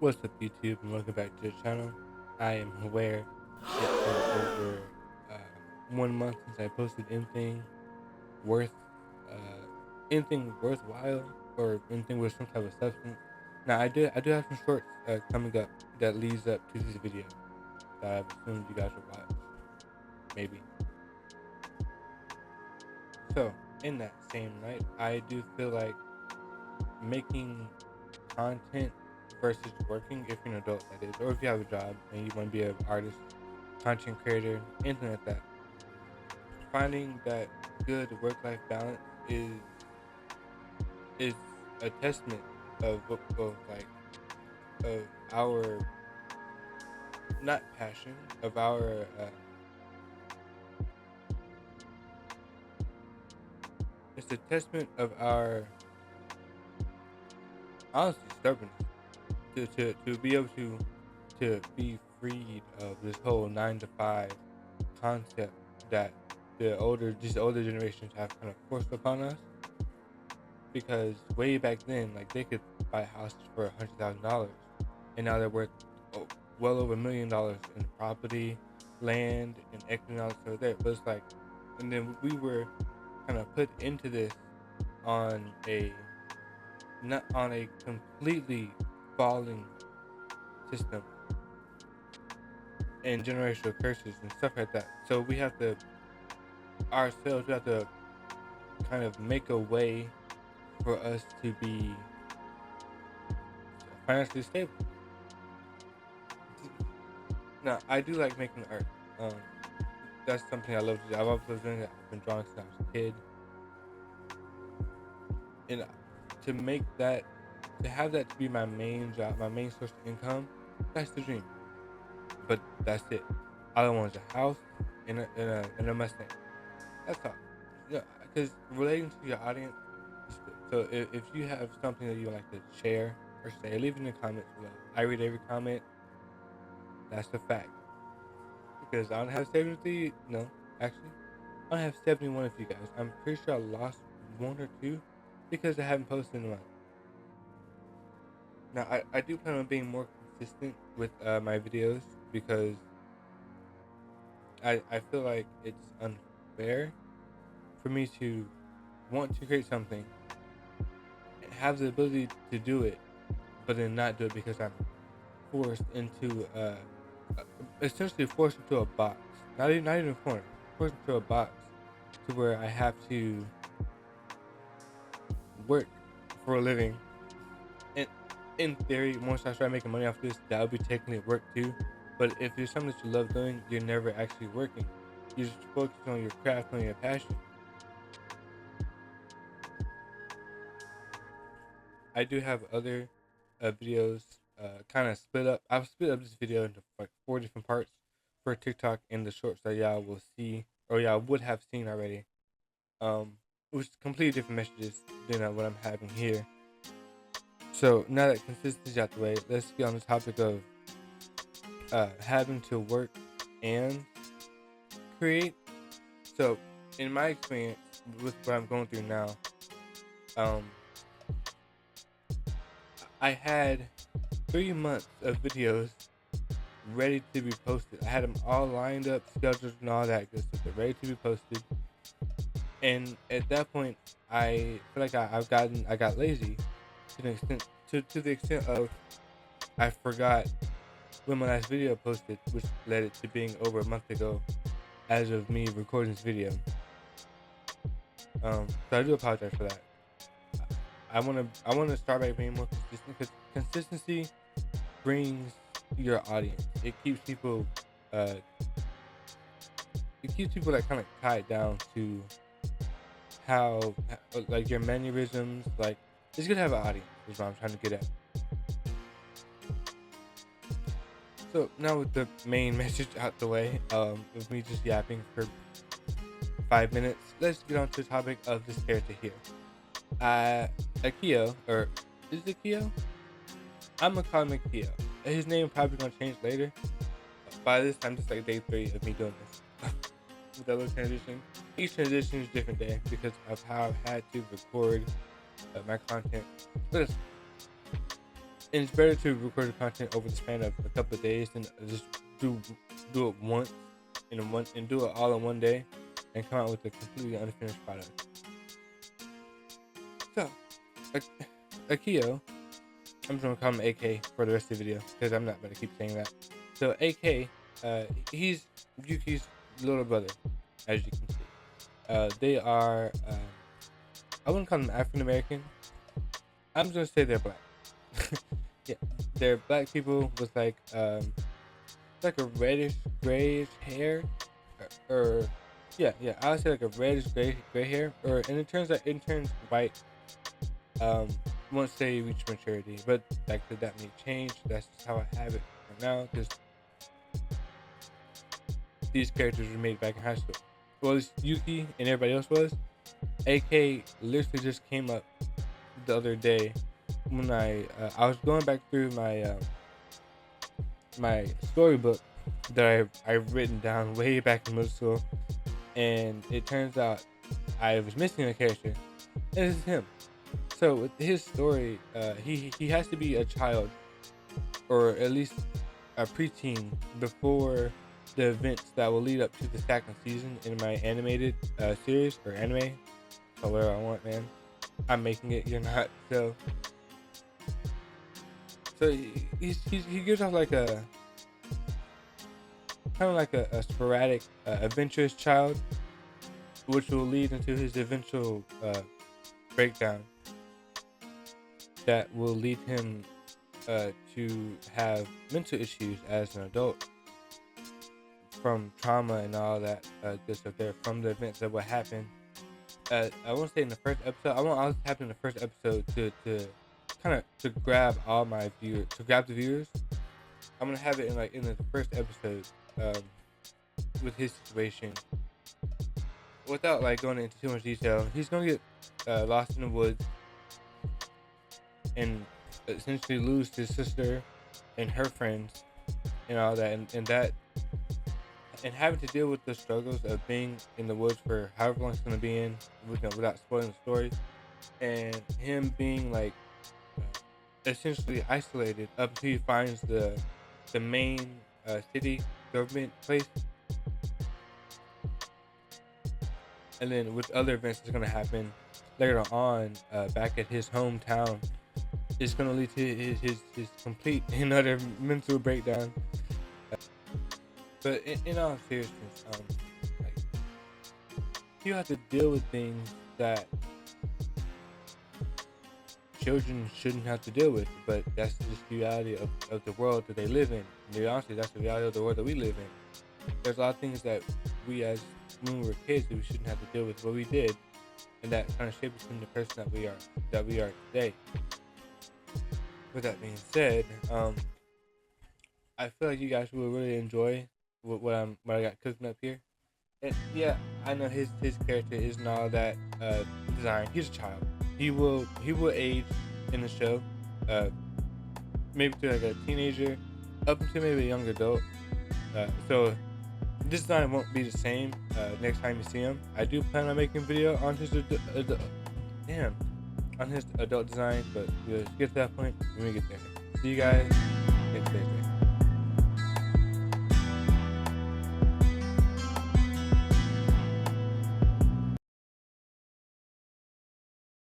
What's up, YouTube, and welcome back to the channel. I am aware it's been over 1 month since I posted worth, uh, anything worthwhile or anything with some type of substance. Now, I do have some shorts coming up that leads up to this video that I've assumed you guys will watch, maybe. So, in that same night, I do feel like making content versus working, if you're an adult, that is, or if you have a job and you want to be an artist, content creator, anything like that. Finding that good work-life balance is a testament of our, not passion, of our it's a testament of our, honestly, stubbornness to be able to be freed of this whole 9 to 5 concept that these older generations have kind of forced upon us. Because way back then, like, they could buy houses for $100,000, and now they're worth well over $1 million in property, land, and economics over there. But it's like, and then we were kind of put into this on a not on a completely falling system and generational curses and stuff like that. So we have to kind of make a way for us to be financially stable. Now, I do like making art. Um, that's something I love to do. I've always loved doing it. I've been drawing since I was a kid, and to have that to be my main job, my main source of income, that's the dream. But that's it. All I want is a house and a Mustang. That's all. Because relating to your audience is good. So if you have something that you would like to share or say, leave it in the comments below. I read every comment. That's a fact. Because I don't have 73. No, actually, I don't have 71 of you guys. I'm pretty sure I lost one or two because I haven't posted in a month. Now, I do plan on being more consistent with my videos because I feel like it's unfair for me to want to create something and have the ability to do it, but then not do it because I'm forced into essentially forced into a box. Not even a corner. Forced into a box to where I have to work for a living. And in theory, once I start making money off this, that would be technically work too. But if it's something that you love doing, you're never actually working. You're just focused on your craft, on your passion. I do have other videos kind of split up. I've split up this video into like 4 different parts for TikTok and the shorts that y'all will see or y'all would have seen already. Which is completely different messages than what I'm having here. So now that consistency's out the way, let's get on the topic of having to work and create. So in my experience with what I'm going through now, I had 3 months of videos ready to be posted. I had them all lined up, scheduled, and all that good stuff. They're ready to be posted. And at that point, I feel like I got lazy to the extent of I forgot when my last video posted, which led it to being over a month ago as of me recording this video. So I do apologize for that. I wanna start by being more consistent, because consistency brings your audience. It keeps people like kind of tied down to how, like, your mannerisms. Like, it's good to have an audience is what I'm trying to get at. So now with the main message out the way, with me just yapping for 5 minutes, let's get on to the topic of this character here. Akio, or is it Akio? I'm gonna call him Akio. His name probably gonna change later. By this time, just like day 3 of me doing this. With that little transition. Each transition is a different day because of how I've had to record my content. But And it's better to record the content over the span of a couple of days than just do it once and do it all in one day and come out with a completely unfinished product. So, Akio, I'm just gonna call him AK for the rest of the video because I'm not gonna keep saying that. So AK, he's Yuki's little brother, as you can see. They are, I wouldn't call them African American. I'm just gonna say they're black. Yeah, they're black people with like a reddish grayish hair, or yeah, I would say like a reddish gray hair, and it turns white once they reach maturity. But like that may change. That's just how I have it for now, because these characters were made back in high school. Well, at least Yuki and everybody else was. AK literally just came up the other day when I was going back through my my storybook that I've written down way back in middle school, and it turns out I was missing a character, and this is him. So with his story, he has to be a child, or at least a preteen, before the events that will lead up to the second season in my animated series, or anime, or whatever I want, man. I'm making it, you're not. So he gives off like a kind of like a sporadic, adventurous child, which will lead into his eventual breakdown that will lead him to have mental issues as an adult from trauma and all that good stuff there, from the events that will happen. I won't say in the first episode. I want all this to happen in the first episode to kind of to grab all my viewers, to grab the viewers. I'm gonna have it in the first episode with his situation, without like going into too much detail. He's gonna get lost in the woods and essentially lose his sister and her friends and all that, and having to deal with the struggles of being in the woods for however long it's going to be in, without spoiling the story, and him being like essentially isolated up until he finds the main city government place, and then with other events that's going to happen later on back at his hometown, it's going to lead to his complete and utter mental breakdown. But in all seriousness, like, you have to deal with things that children shouldn't have to deal with, but that's just the reality of the world that they live in. And to be honest, that's the reality of the world that we live in. There's a lot of things that we, as when we were kids, that we shouldn't have to deal with, but we did, and that kind of shaped us into the person that we are today. With that being said, I feel like you guys will really enjoy what I got cooking up here. And yeah, I know his character is not that designed. He's a child. He will age in the show, maybe to like a teenager, up until maybe a young adult. So this design won't be the same next time you see him. I do plan on making a video on his adult design, but we'll get to that point when we get there. See you guys next Thursday.